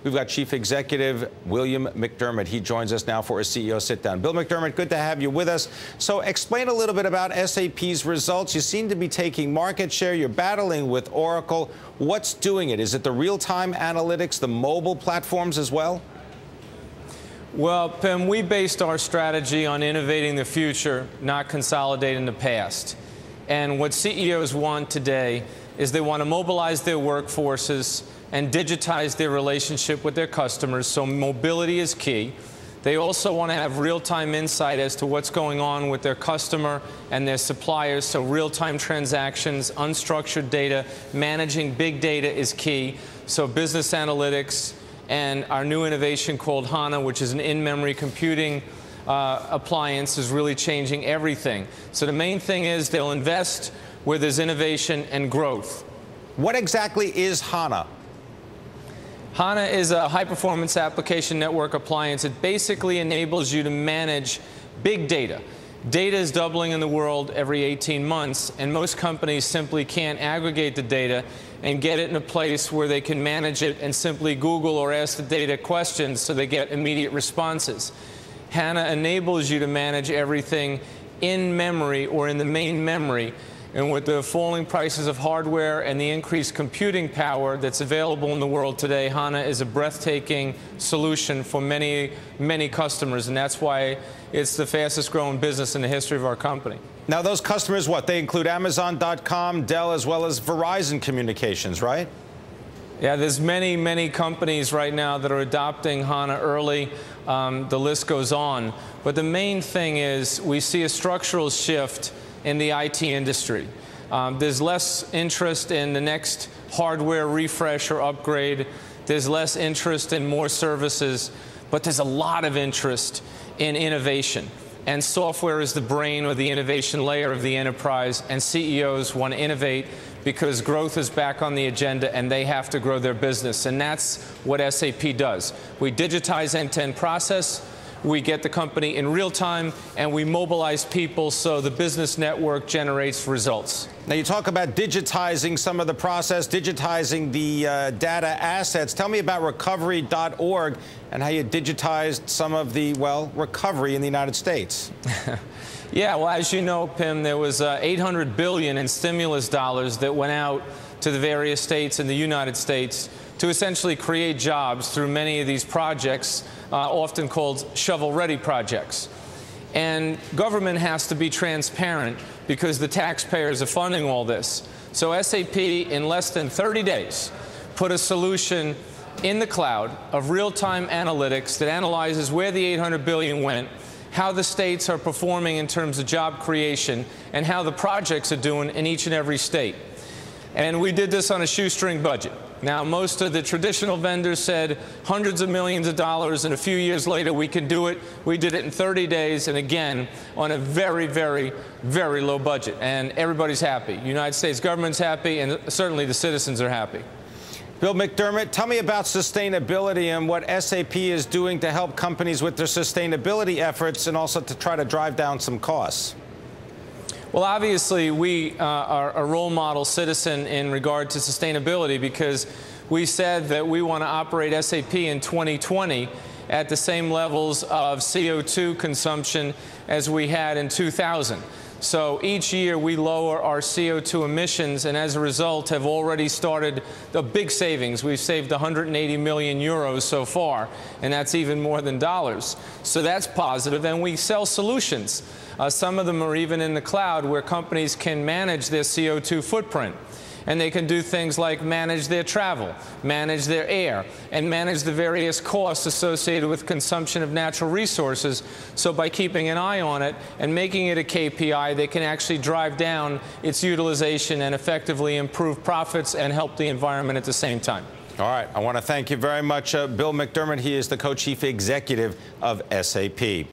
We've got Chief Executive William McDermott. He joins us now for a CEO sit-down. Bill McDermott, good to have you with us. So explain a little bit about SAP's results. You seem to be taking market share. You're battling with Oracle. What's doing it? Is it the real-time analytics, the mobile platforms as well? Well, Pimm, we based our strategy on innovating the future, not consolidating the past. And what CEOs want today is they want to mobilize their workforces and digitize their relationship with their customers, so mobility is key. They also want to have real-time insight as to what's going on with their customer and their suppliers, so real-time transactions, unstructured data, managing big data is key, so business analytics, and our new innovation called Hana, which is an in-memory computing appliance, is really changing everything. So the main thing is they'll invest where there's innovation and growth. What exactly is Hana? Hana is a high-performance application network appliance. It basically enables you to manage big data. Data is doubling in the world every 18 months, and most companies simply can't aggregate the data and get it in a place where they can manage it and simply Google or ask the data questions so they get immediate responses. Hana enables you to manage everything in memory or in the main memory. And with the falling prices of hardware and the increased computing power that's available in the world today, Hana is a breathtaking solution for many, many customers, and that's why it's the fastest growing business in the history of our company. Now, those customers, what? They include Amazon.com, Dell, as well as Verizon Communications, right? Yeah, there's many, many companies right now that are adopting Hana early. The list goes on. But the main thing is we see a structural shift in the IT industry. There's less interest in the next hardware refresh or upgrade. There's less interest in more services. But there's a lot of interest in innovation. And software is the brain or the innovation layer of the enterprise. And CEOs want to innovate because growth is back on the agenda and they have to grow their business. And that's what SAP does. We digitize end-to-end process. We get the company in real time, and we mobilize people so the business network generates results. Now, you talk about digitizing some of the process, digitizing the data assets. Tell me about recovery.org and how you digitized some of the, well, recovery in the United States. Yeah, well, as you know, Pimm, there was $800 billion in stimulus dollars that went out to the various states in the United States to essentially create jobs through many of these projects, often called shovel-ready projects. And government has to be transparent because the taxpayers are funding all this. So SAP, in less than 30 days, put a solution in the cloud of real-time analytics that analyzes where the $800 billion went, how the states are performing in terms of job creation, and how the projects are doing in each and every state. And we did this on a shoestring budget. Now, most of the traditional vendors said hundreds of millions of dollars, and a few years later we can do it. We did it in 30 days, and again, on a very, very, very low budget. And everybody's happy. United States government's happy, and certainly the citizens are happy. Bill McDermott, tell me about sustainability and what SAP is doing to help companies with their sustainability efforts and also to try to drive down some costs. Well, obviously, we are a role model citizen in regard to sustainability because we said that we want to operate SAP in 2020 at the same levels of CO2 consumption as we had in 2000. So each year we lower our CO2 emissions, and as a result have already started the big savings. We've saved 180 million euros so far, and that's even more than dollars. So that's positive, and we sell solutions. Some of them are even in the cloud where companies can manage their CO2 footprint. And they can do things like manage their travel, manage their air, and manage the various costs associated with consumption of natural resources. So by keeping an eye on it and making it a KPI, they can actually drive down its utilization and effectively improve profits and help the environment at the same time. All right. I want to thank you very much, Bill McDermott. He is the co-chief executive of SAP.